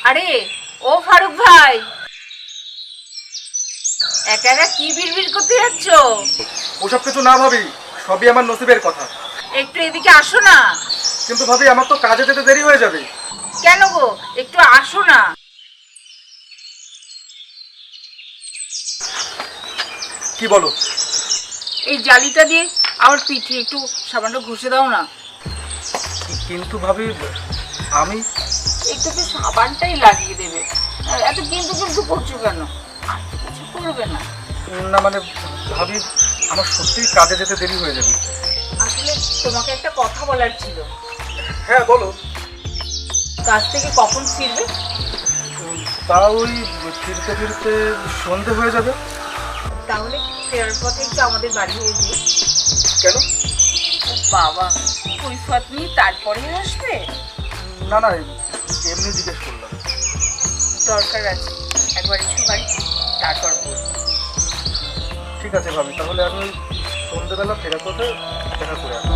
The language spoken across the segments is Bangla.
আরে ও ফারুক ভাই, একা একা কি বিড়বিড় করতে যাচ্ছ? ওসব কিছু না ভাবি, সবই আমার নসিবের কথা। একটু এদিকে আসো না। কিন্তু ভাবি আমার তো কাজে যেতে দেরি হয়ে যাবে। কেন গো, একটু আসো না। কি বলো? এই জালিটা দিয়ে আমার পিঠে একটু সামান্য ঘষে দাও না। কিন্তু ভাবি আমি একটু তো সাবানটাই লাগিয়ে দেবে, এত কিন্তু কিন্তু করছো কেন? আর তো কিছু করবে না। না মানে ভাবি আমার সত্যিই কাজে যেতে দেরি হয়ে যাবে। আসলে তোমাকে একটা কথা বলার ছিল। হ্যাঁ বলো। কাজ থেকে কখন ফিরবে? তা ওই ফিরতে ফিরতে সন্ধে হয়ে যাবে। তাহলে ফেরার পথে একটু আমাদের বাড়ি হয়ে যেও। কেন? ও বাবা, কৈফিয়ত নিয়ে তারপরে আসবে? না না, এমনি জিজ্ঞেস করলাম। দরকার আছে, একবার এসো বাড়ি, তারপর বলবো। ঠিক আছে ভাবি, তাহলে আমি ওই সন্ধ্যেবেলা ফেরার পথে দেখা করে আসবো।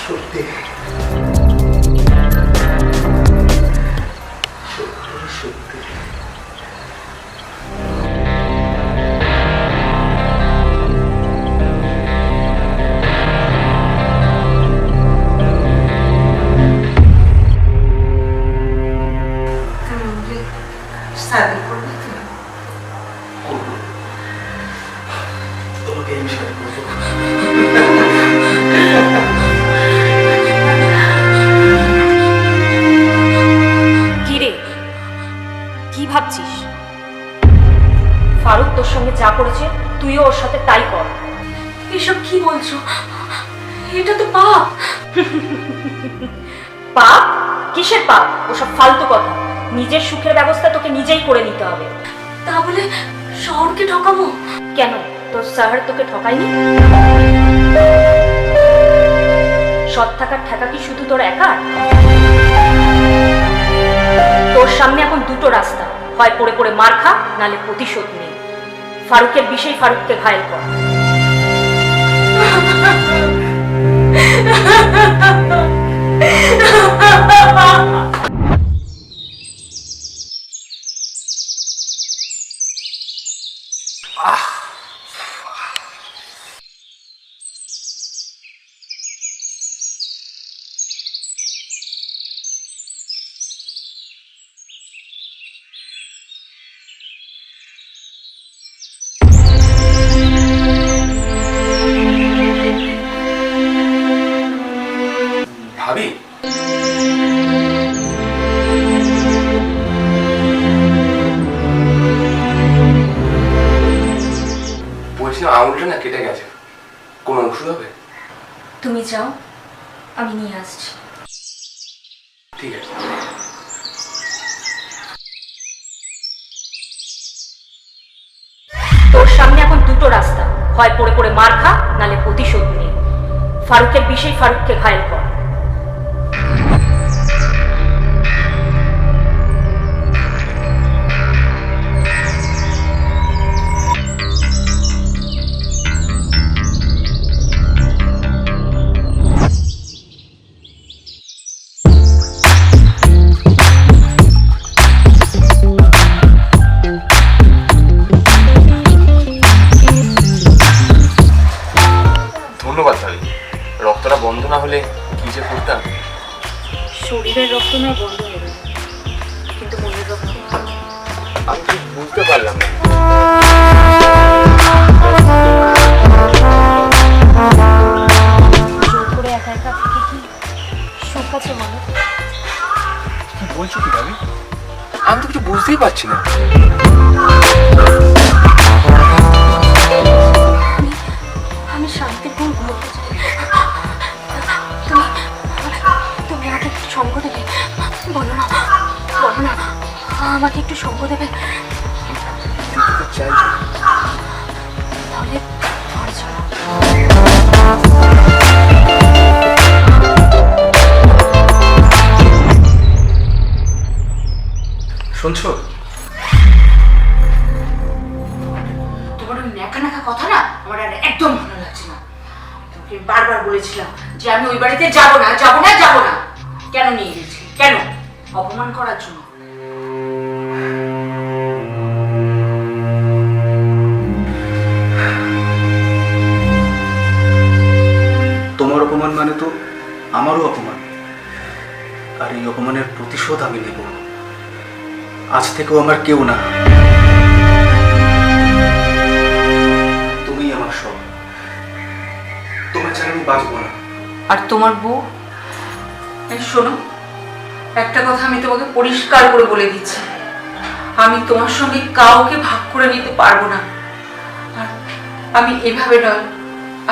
সত্যি সত্যি शादी করবে তো? করবো, তোমাকে আমি শাড়ি করবো। কি রে, কি ভাবছিস? ফারুক তোর সঙ্গে যা করেছে তুইও ওর সাথে তাই কর। এসব কি বলছো? এটা তো পাপ। পাপ? কিসের পাপ? ওসব ফালতু কথা। নিজের সুখের ব্যবস্থা তোকে নিজেই করে নিতে হবে। তাহলে শহরকে ঠকাবো? কেন, তোর শহর তোকে ঠকায়নি? সৎ থাকার ঠেকা কি শুধু তোর একার? তোর সামনে এখন দুটো রাস্তা, হয় পড়ে পড়ে মার খা, নালে প্রতিশোধ নেই। ফারুকের বিষয় ফারুককে ঘায়েল কর। তুমি যাও, আমি নিয়ে আসছি। ঠিক আছে। তোর সামনে এখন দুটো রাস্তা, হয় পড়ে পড়ে মার খা, নালে প্রতিশোধ নে। ফারুকের বিষয়ে ফারুককে ঘায়েল কর। ধন্যবাদ ভাবি। রক্তটা বন্ধ না হলে কি যে করতাম। শরীরের রক্ত নয় বন্ধ হবে না, কিন্তু মনের রক্ত। আমি ঠিক বুঝতে পারলাম না। জোর করে একা একা থেকে কি সুখ আছে মনে? কি বলছো কি ভাবি? আমি তো কিছু বুঝতেই পারছি না। আমি শান্তিপূর্ণ ঘুমোতে চাই। তুমি তুমি আমাকে একটু সঙ্গ দেবে? বলো না, বলো না, আমাকে একটু সঙ্গ দেবে? চাই তাহলে ঘরে চলো। শুনছো? তোমার ওই ন্যাকা ন্যাকা কথা না আমার আর একদম ভালো লাগছে না। তোমাকে বারবার বলেছিলাম যে আমি ওই বাড়িতে যাব না, যাব না, যাব না। কেন নিয়ে গেছি? কেন? অপমান করার জন্য? তোমার অপমান মানে তো আমারও অপমান, আর এই অপমানের প্রতিশোধ আমি নেব। আজ থেকেও আমার কেউ না, তুমিই আমার সব। তোমার ছাড়া আমি বাঁচবো না। আর তোমার বউ? এই শোনো, একটা কথা আমি তোমাকে পরিষ্কার করে বলে দিচ্ছি, আমি তোমার সঙ্গে কাউকে ভাগ করে নিতে পারবো না। আর আমি এভাবে নয়,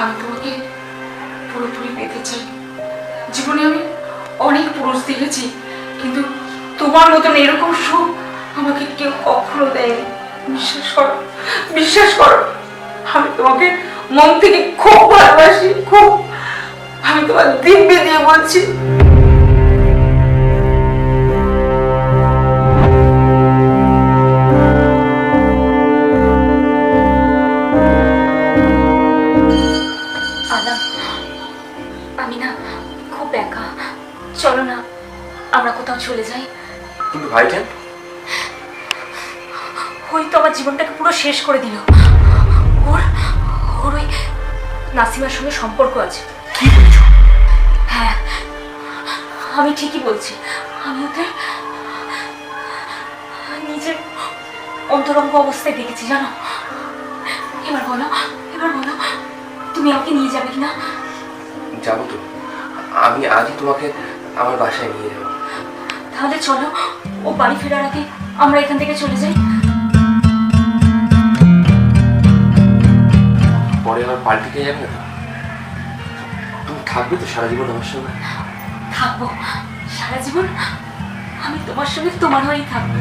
আমি তোমাকে পুরোপুরি পেতে চাই। জীবনে আমি অনেক পুরুষ দেখেছি, কিন্তু তোমার মতন এরকম সুখ আমাকে কেউ কখনো দেয়নি। বিশ্বাস করো, বিশ্বাস করো, আমি তোমাকে মন থেকে খুব ভালোবাসি, খুব। আমি তোমার দিব্যি দিয়ে বলছি। আলাম, আমি না খুব একা, চলো না আমরা কোথাও চলে যাই। কিন্তু ভাইজান, ওই তো আমার জীবনটাকে পুরো শেষ করে দিল। ওর ওর ওই নাসিমার সঙ্গে সম্পর্ক আছে। কি বলছো? হ্যাঁ, আমি ঠিকই বলছি। আমি ওদের নিজের অন্তরঙ্গ অবস্থায় দেখেছি, জানো? এবার বলো, এবার বলো, তুমি আমাকে নিয়ে যাবে কিনা? যাবো তো। আমি আজই তোমাকে আমার বাসায় নিয়ে যাবো। তাহলে চলো, ও বাড়ি ফেরার আগে আমরা এখান থেকে চলে যাই। পরে আবার পাল্টে খেয়ে যাবে না তো? তুমি থাকবে তো সারা জীবন আমার সঙ্গে? থাকবো সারা জীবন, আমি তোমার সঙ্গে তোমার হয়েই থাকবো।